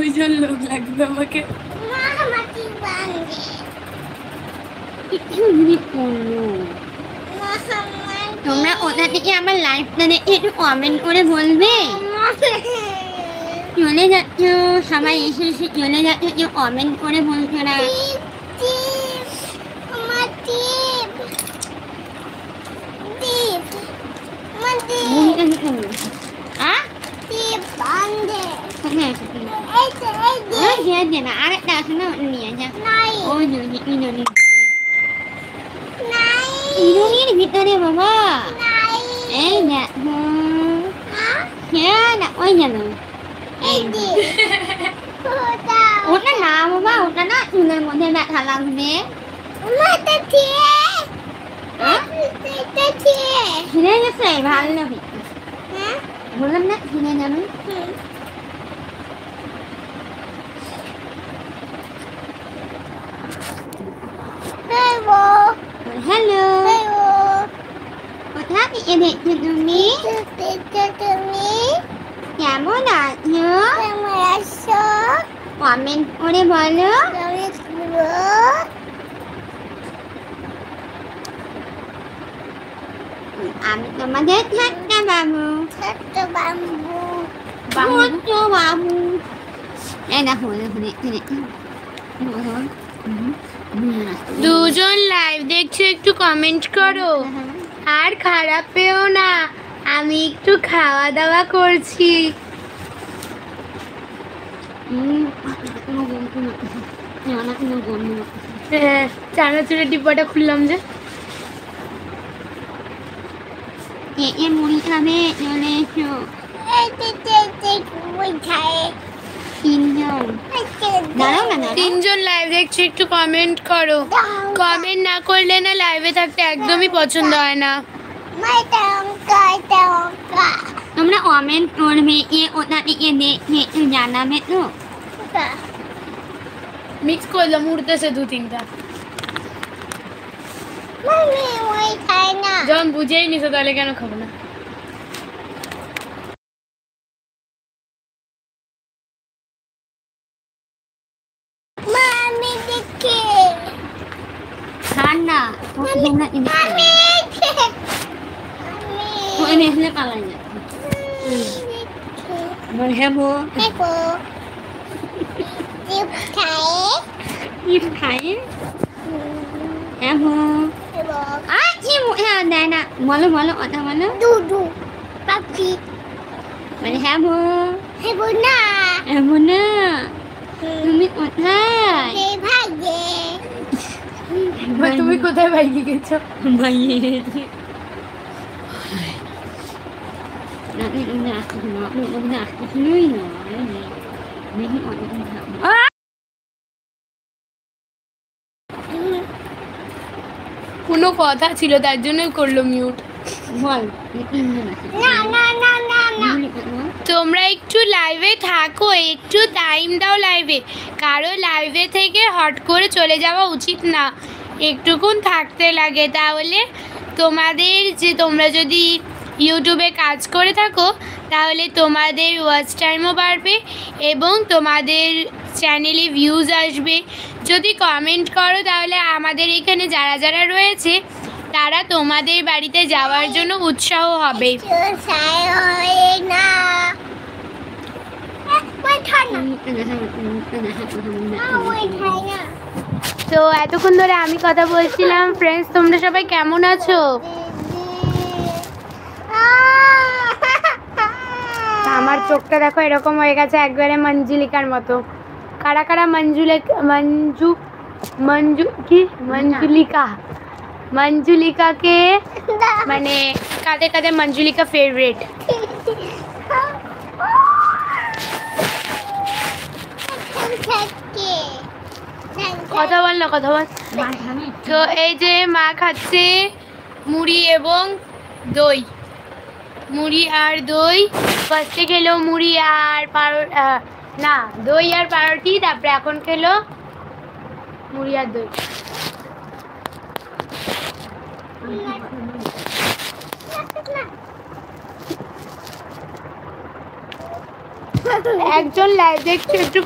দুইজন লোক লাগবে আমাকে। তোমরা ওটা থেকে আমার লাইভটা দেখে একটু কমেন্ট করে বলবে। চলে যাচ্ছ সবাই, এসে এসে চলে যাচ্ছে, কেউ কমেন্ট করে বলছো না। আরেকটা আছে না, নিয়ে যা। ওই ইঁদুরের ভিতরে বাবা, এই দেখো, না ওই যেন ওটা না বাবা, ওটা না চুলের মধ্যে ব্যথা লাগবে। ছিঁড়ে গেছে, ভালো লাগবে। বললাম না ছিঁড়ে যাবে। হ্যালো, কোথা থেকে দেখছো তুমি? কেমন আছো? কমেন্ট করে বলো। আমি তোমাদের ঠাট্টা বাবু। বাবু এই দেখো, দুজন লাইভ দেখছো, একটু কমেন্ট করো আর খারাপ পেও না, আমি একটু খাওয়া দাওয়া করছি। হ্যাঁ, চানাচুরের ডিব্বাটা খুললাম যে। মুড়ি খাবে, চলে এসো। তিনজন লাইভ দেখছো, একটু কমেন্ট করো। কমেন্ট না করলে না লাইভে থাকতে একদমই পছন্দ হয় না। তোমরা কমেন্ট করবে, ওটা থেকে দেখে একটু জানাবে তো। মিক্স করলাম, উড়তেছে দু তিনটা। যখন বুঝেই নিছো তাহলে কেন খাবো না? ঠান্ডা পালাই না। হেবো খায় দেয় না। বলো বলো, কথা বলো। পাখি মানে হেবো না, হেবো না। তুমি কোথায়? তুমি কোথায় ভাইয়ে গেছো? কোনো কথা ছিল তার জন্যই করলো মিউট। তোমরা একটু লাইভে থাকো, একটু টাইম দাও লাইভে। কারো লাইভে থেকে হট করে চলে যাওয়া উচিত না, একটুক্ষণ থাকতে লাগে। তাহলে তোমাদের যে, তোমরা যদি ইউটিউবে কাজ করে থাকো তাহলে তোমাদের ওয়াচ টাইমও বাড়বে এবং তোমাদের চ্যানেলে ভিউজ আসবে। যদি কমেন্ট করো তাহলে আমাদের এখানে যারা যারা রয়েছে তারা তোমাদের বাড়িতে যাওয়ার জন্য উৎসাহ হবে। তো এতক্ষণ ধরে আমি কথা বলছিলাম। ফ্রেন্ডস, তোমরা সবাই কেমন আছো? আমার চোখটা দেখো এরকম হয়ে গেছে একবারে মঞ্জুলিকার মতো। কারা কারা মঞ্জুলিকাকে মানে কাদের কাদের মঞ্জুলিকা ফেভারিট? কথা বল না, কথা বল। তো এই যে মা খাচ্ছে মুড়ি এবং দই, মুড়ি আর দই। ফার্স্টে খেলো মুড়ি আর না দই আর পাউরুটি, তারপরে এখন খেলো মুড়ি আর দই। একজন লাইভ দেখছে, একটু